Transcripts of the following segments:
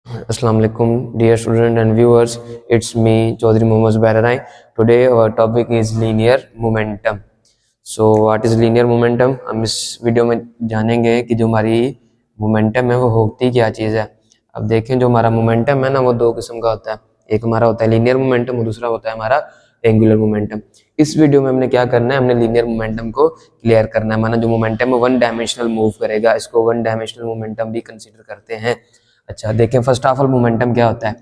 Assalamu alaikum, dear student and viewers. It's me, Chaudhary Mohammad Zubair. Today our topic is linear momentum. So what is linear momentum? हम इस video में जानेंगे कि जो हमारी momentum है वो होती क्या चीज़ है। अब देखें, जो हमारा मोमेंटम है ना, वो दो किस्म का होता है। एक हमारा होता है लीनियर मोमेंटम और दूसरा होता है हमारा एंगुलर मोमेंटम। इस वीडियो में हमने क्या करना है, हमने लीनियर मोमेंटम को क्लियर करना है। माना जो मोमेंटम है वन डायमेंशनल मूव करेगा, इसको वन डायमेंशनल मोमेंटम भी कंसिडर करते हैं। अच्छा, देखें फर्स्ट ऑफ ऑल मोमेंटम क्या होता है।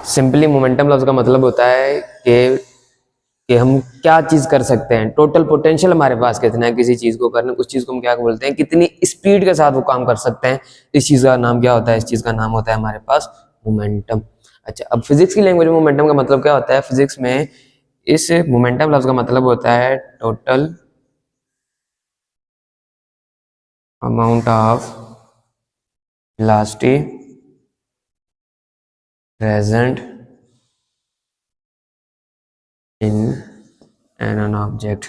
सिंपली मोमेंटम लफ्ज का मतलब होता है कि हम क्या चीज कर सकते हैं, टोटल पोटेंशियल हमारे पास कितना है किसी चीज को करने, उस चीज को हम क्या बोलते हैं, कितनी स्पीड के साथ वो काम कर सकते हैं। इस चीज का नाम क्या होता है, इस चीज का नाम होता है हमारे पास मोमेंटम। अच्छा, अब फिजिक्स की लैंग्वेज में मोमेंटम का मतलब क्या होता है। फिजिक्स में इस मोमेंटम लफ्ज का मतलब होता है total amount of velocity present in an object.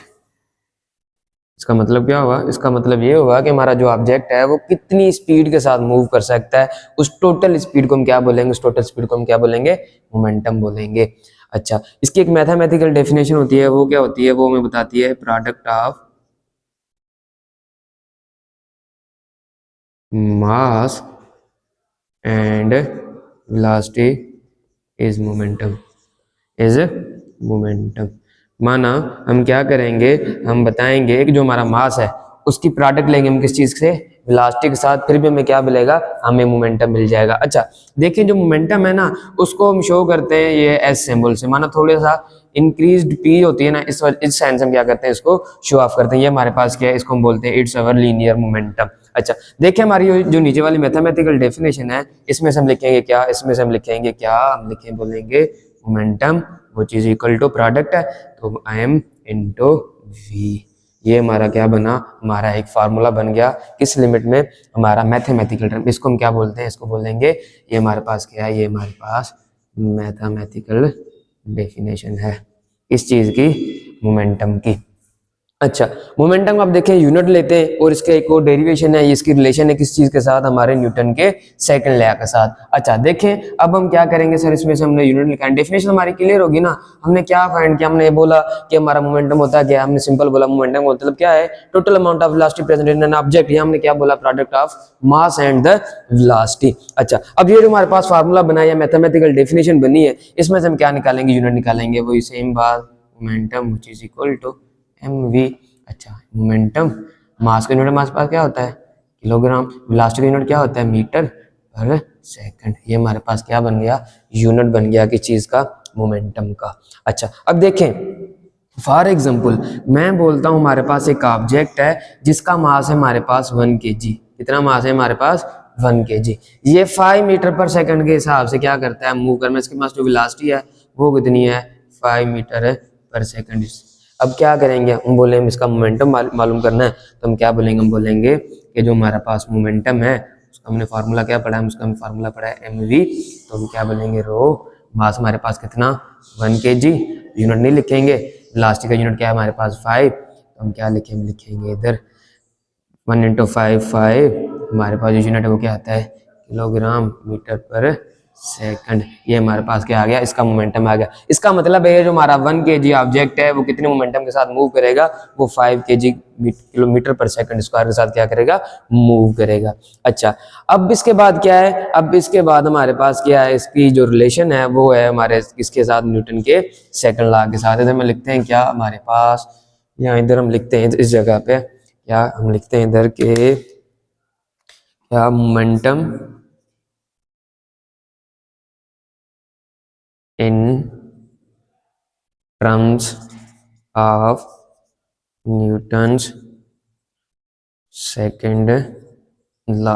इसका मतलब क्या हुआ, इसका मतलब ये हुआ कि हमारा जो ऑब्जेक्ट है वो कितनी स्पीड के साथ मूव कर सकता है, उस टोटल स्पीड को हम क्या बोलेंगे, उस टोटल स्पीड को हम क्या बोलेंगे, मोमेंटम बोलेंगे। अच्छा, इसकी एक मैथमेटिकल डेफिनेशन होती है, वो क्या होती है, वो हमें बताती है product of mass and velocity is momentum, is momentum. माना हम क्या करेंगे, हम बताएंगे कि जो हमारा मास है उसकी प्रोडक्ट लेंगे हम किस चीज से, वेलोसिटी के साथ, फिर भी हमें क्या मिलेगा, हमें मोमेंटम मिल जाएगा। अच्छा देखिए, जो मोमेंटम है ना उसको हम शो करते हैं ये एस सिंबल से। माना थोड़ा सा इंक्रीज्ड पी होती है ना, इस साइन से हम क्या करते हैं, इसको शो ऑफ करते हैं। ये हमारे पास क्या है, इसको हम बोलते हैं इट्स अवर लीनियर मोमेंटम। अच्छा देखिए, हमारी जो नीचे वाली मैथमेटिकल डेफिनेशन है, इसमें से हम लिखेंगे क्या, इसमें से हम लिखेंगे क्या, हम लिखेंगे बोलेंगे momentum which is equal to product है तो आई एम इंटू वी। ये हमारा क्या बना, हमारा एक फार्मूला बन गया किस लिमिट में, हमारा मैथमेटिकल टर्म। इसको हम क्या बोलते हैं, इसको बोलेंगे, ये हमारे पास क्या है, ये हमारे पास मैथमेटिकल डेफिनेशन है इस चीज की, मोमेंटम की। अच्छा, मोमेंटम आप देखें यूनिट लेते हैं और इसका एक और डेरिवेशन है, इसकी रिलेशन है किस चीज के साथ, हमारे न्यूटन के सेकंड लॉ के साथ। अच्छा देखें, अब हम क्या करेंगे सर, इसमें से हमने यूनिट लिखा है, डेफिनेशन हमारी क्लियर होगी ना। हमने क्या फाइंड किया, हमने ये बोला कि हमारा मोमेंटम होता है क्या, हमने सिंपल बोला मोमेंटम का मतलब क्या है, total amount of velocity present in an object. या हमने क्या बोला, product of mass and the velocity. अच्छा, अब ये जो हमारे पास फार्मूला बना है, मैथमेटिकल डेफिनेशन बनी है, इसमें से हम क्या निकालेंगे, यूनिट निकालेंगे, वही सेम बात, momentum which is equal to mv। अच्छा, मोमेंटम, मास का यूनिट मास पास क्या होता है, किलोग्राम, वेलोसिटी का यूनिट क्या होता है, मीटर पर सेकंड। ये हमारे पास क्या बन गया, यूनिट बन गया किस चीज का, मोमेंटम का। अच्छा अब देखें, फॉर एग्जाम्पल मैं बोलता हूं हमारे पास एक ऑब्जेक्ट है जिसका मास है हमारे पास 1 kg। कितना मास है हमारे पास, 1 kg। ये 5 मीटर पर सेकंड के हिसाब से क्या करता है, मूव करना। इसके पास जो वेलोसिटी है वो कितनी है, 5 मीटर पर सेकंड। अब क्या करेंगे, हम बोले हम इसका मोमेंटम मालूम करना है, तो हम क्या बोलेंगे, हम बोलेंगे कि जो हमारे पास मोमेंटम है उसका हमने फार्मूला क्या पढ़ा है, उसका हमने फार्मूला पढ़ा है mv। तो हम क्या बोलेंगे, रो मास हमारे पास कितना, 1 kg, यूनिट नहीं लिखेंगे, वेलोसिटी का यूनिट क्या है हमारे पास 5, तो हम क्या लिखेंगे, लिखेंगे इधर 1 इंटू 5 हमारे पास जो यूनिट है वो क्या आता है, किलोग्राम मीटर पर सेकंड। ये हमारे पास क्या आ गया, इसका मोमेंटम आ गया। इसका मतलब है जो हमारा 1 kg ऑब्जेक्ट है वो कितने मोमेंटम के साथ मूव करेगा, वो 5 kg किलोमीटर पर सेकंड स्क्वायर के साथ क्या करेगा, मूव करेगा। अच्छा, अब इसके बाद क्या है, अब इसके बाद हमारे पास क्या है, इसकी जो रिलेशन है वो है हमारे किसके साथ, न्यूटन के सेकंड लॉ के साथ। इधर में लिखते हैं क्या हमारे पास, यहाँ इधर हम लिखते हैं इस जगह पे क्या हम लिखते हैं इधर के, क्या momentum in terms of Newton's second law.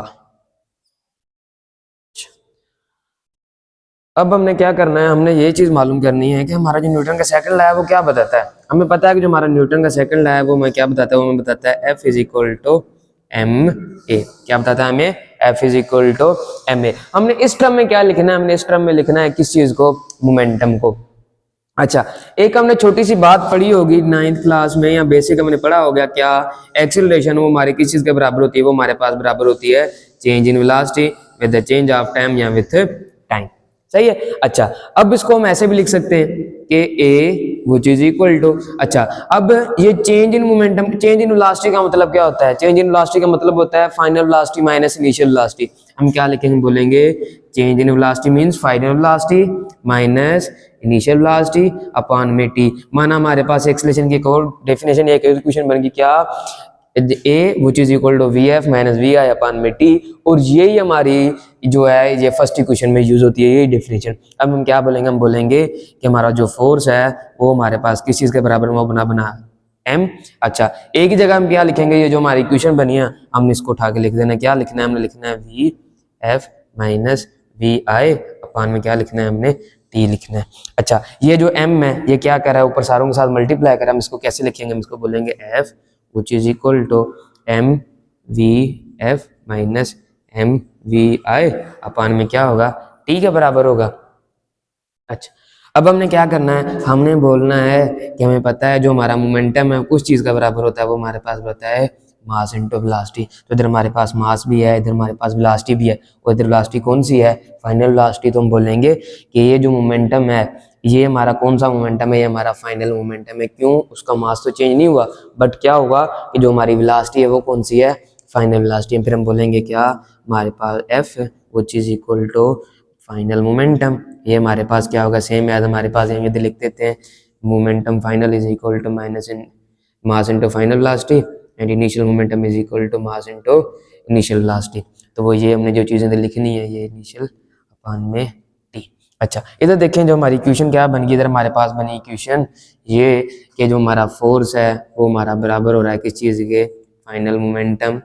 अब हमने क्या करना है, हमने ये चीज मालूम करनी है कि हमारा जो न्यूटन का सेकंड लॉ है वो क्या बताता है। हमें पता है कि जो हमारा न्यूटन का सेकंड लॉ है वो हमें क्या बताता है, वो हमें बताता है F is equal to M A. क्या बताता है हमें, F is equal to M A. हमने इस टर्म में क्या लिखना है, हमने इस टर्म में लिखना है किस चीज को, मोमेंटम को। अच्छा, एक हमने छोटी सी बात पढ़ी होगी 9th क्लास में या बेसिक हमने पढ़ा होगा, क्या एक्सीलरेशन वो हमारे किस चीज के बराबर होती है, वो हमारे पास बराबर होती है change in velocity with the change of time या विथ टाइम। सही है। अच्छा, अब इसको हम ऐसे भी लिख सकते हैं कि ए विच इज इक्वल टू, अच्छा अब ये change in momentum, change in velocity का मतलब क्या होता है, चेंज इन वेलोसिटी का मतलब होता है final velocity minus initial velocity. हम क्या लिखेंगे, बोलेंगे change in velocity means final velocity minus initial velocity upon में टी। माना हमारे पास एक्सेलरेशन की एक और डेफिनेशन, एक इक्वेशन बन गई, क्या A which is equal to V F minus V I upon में टी, और यही हमारी जो है ये फर्स्ट इक्वेशन में यूज होती है यही डेफिनेशन। अब हम क्या बोलेंगे, हम बोलेंगे कि हमारा जो फोर्स है वो हमारे पास किस चीज के बराबर में, वो बना एम। अच्छा, एक ही जगह हम क्या लिखेंगे, ये जो हमारी इक्वेशन बनी है हमने इसको उठा के लिख देना, क्या लिखना है, हमने लिखना है V F minus V I upon में क्या लिखना है, हमने टी लिखना है। अच्छा, ये जो एम है ये क्या कर रहा है, ऊपर सारों के साथ मल्टीप्लाई कर रहा है, हम इसको कैसे लिखेंगे, हम इसको बोलेंगे F which is equal to M V F minus M V I upon में क्या होगा, टी के बराबर होगा। अच्छा, अब हमने क्या करना है, हमने बोलना है कि हमें पता है जो हमारा मोमेंटम है कुछ चीज का बराबर होता है, वो हमारे पास होता है मास इनटू वेलोसिटी। तो इधर हमारे पास मास भी है, इधर हमारे पास वेलोसिटी भी है, और इधर वेलोसिटी कौन सी है, फाइनल वेलोसिटी। तो हम बोलेंगे कि ये जो मोमेंटम है ये हमारा कौन सा मोमेंटम है, ये हमारा फाइनल मोमेंटम है। क्यों, उसका मास तो चेंज नहीं हुआ, बट क्या हुआ कि जो हमारी वेलोसिटी है वो कौन सी है, फाइनल वेलोसिटी। फिर हम बोलेंगे क्या, हमारे पास F which is equal to final momentum, ये हमारे पास क्या होगा, सेम याद हमारे पास यदि लिख देते हैं momentum final is equal to minus in mass into final velocity and initial momentum is equal to mass into initial velocity. तो वो ये हमने जो चीजें लिखनी है ये इनिशियल अपॉन में टी। अच्छा, इधर देखें जो हमारी इक्वेशन क्या बन गई, इधर हमारे पास बनी इक्वेशन ये कि जो हमारा फोर्स है वो हमारा बराबर हो रहा है किस चीज के, final momentum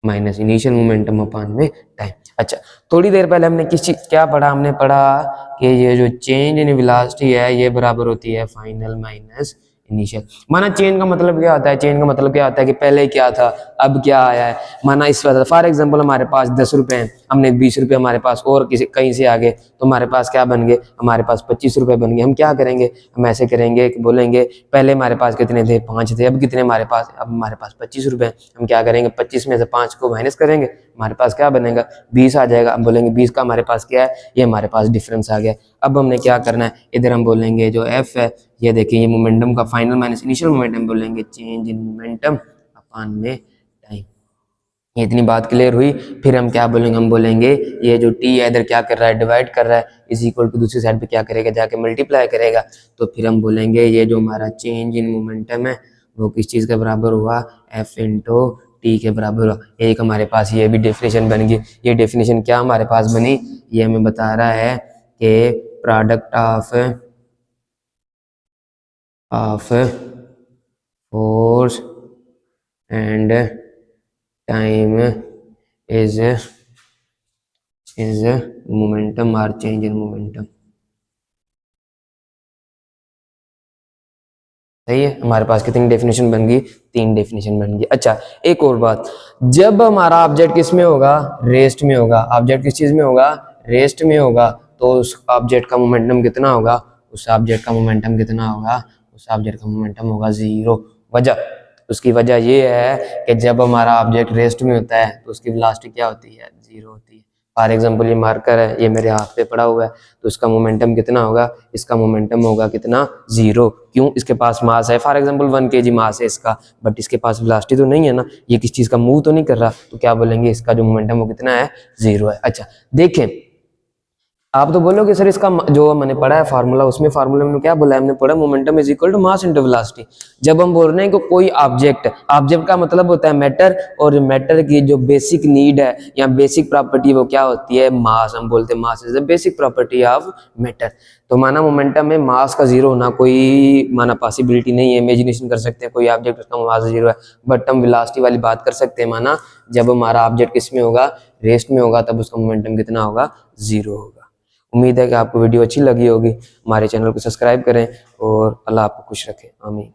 minus initial momentum upon में टाइम। अच्छा, थोड़ी देर पहले हमने किस चीज क्या पढ़ा, हमने पढ़ा कि ये जो चेंज इन वेलोसिटी है ये बराबर होती है फाइनल माइनस इनिशियल। माना चेंज का मतलब क्या होता है, चेंज का मतलब क्या होता है कि पहले क्या था अब क्या आया है। माना इस वजह फॉर एग्जांपल हमारे पास 10 रुपए हैं, हमने 20 रुपए हमारे पास और किसी कहीं से आ गए, तो हमारे पास क्या बन गए, हमारे पास 25 रुपए बन गए। हम क्या करेंगे, हम ऐसे करेंगे कि बोलेंगे पहले हमारे पास कितने थे, 5 थे, अब कितने हमारे पास, अब हमारे पास 25 रुपए। हम क्या करेंगे, 25 में से 5 को माइनस करेंगे, हमारे पास क्या बनेगा, 20 आ जाएगा। हम बोलेंगे 20 का हमारे पास क्या है, ये हमारे पास डिफरेंस आ गया। अब हमने क्या करना है, इधर हम बोलेंगे जो एफ है ये देखिए ये मोमेंटम का फाइनल माइनस इनिशियल मोमेंटम, बोलेंगे चेंज इन मोमेंटम अपॉन में टाइम। ये इतनी बात क्लियर हुई। फिर हम क्या बोलेंगे, हम बोलेंगे ये जो टी है इधर क्या कर रहा है, डिवाइड कर रहा है, इज इक्वल टू दूसरी साइड पे क्या करेगा, जाके मल्टीप्लाई करेगा। तो फिर हम बोलेंगे ये जो हमारा चेंज इन मोमेंटम है वो किस चीज के बराबर हुआ, एफ इंटू टी के बराबर हुआ। एक हमारे पास ये भी डेफिनेशन बन गई। ये डेफिनेशन क्या हमारे पास बनी, ये हमें बता रहा है कि product of force and time is momentum और चेंज इन मोमेंटम। सही है, हमारे पास कितनी डेफिनेशन बन गई, 3 डेफिनेशन बन गई। अच्छा, एक और बात, जब हमारा ऑब्जेक्ट किस में होगा, रेस्ट में होगा। ऑब्जेक्ट किस चीज में होगा, रेस्ट में होगा, तो उस ऑब्जेक्ट का मोमेंटम कितना होगा, उस ऑब्जेक्ट का मोमेंटम कितना होगा, उस ऑब्जेक्ट का मोमेंटम होगा 0। वजह, उसकी वजह ये है कि जब हमारा ऑब्जेक्ट रेस्ट में होता है तो उसकी वेलोसिटी क्या होती है, 0 होती है। फॉर एग्जाम्पल ये मार्कर है, ये मेरे हाथ पे पड़ा हुआ है, तो इसका मोमेंटम कितना होगा, इसका मोमेंटम होगा कितना, 0। क्यों, इसके पास मास है, फॉर एग्जाम्पल 1 kg मास है इसका, बट इसके पास वेलोसिटी तो नहीं है ना, ये किस चीज का मूव तो नहीं कर रहा, तो क्या बोलेंगे इसका जो मोमेंटम वो कितना है, 0 है। अच्छा देखें, आप तो बोलोगे सर इसका जो मैंने पढ़ा है फार्मूला, उसमें फार्मूला में क्या बोला है, हमने पढ़ा momentum is equal to mass into velocity. जब हम बोल रहे हैं कि कोई ऑब्जेक्ट, ऑब्जेक्ट का मतलब होता है मैटर, और मैटर की जो बेसिक नीड है या बेसिक प्रॉपर्टी वो क्या होती है, मास। हम बोलते हैं mass is the basic property of matter. तो माना मोमेंटम में मास का 0 होना कोई माना पॉसिबिलिटी नहीं है, इमेजिनेशन कर सकते हैं कोई ऑब्जेक्ट उसका मास 0 है, बट हम वेलोसिटी वाली बात कर सकते हैं। माना जब हमारा ऑब्जेक्ट किस में होगा, रेस्ट में होगा, तब उसका मोमेंटम कितना होगा, 0 होगा। उम्मीद है कि आपको वीडियो अच्छी लगी होगी। हमारे चैनल को सब्सक्राइब करें और अल्लाह आपको खुश रखे, आमीन।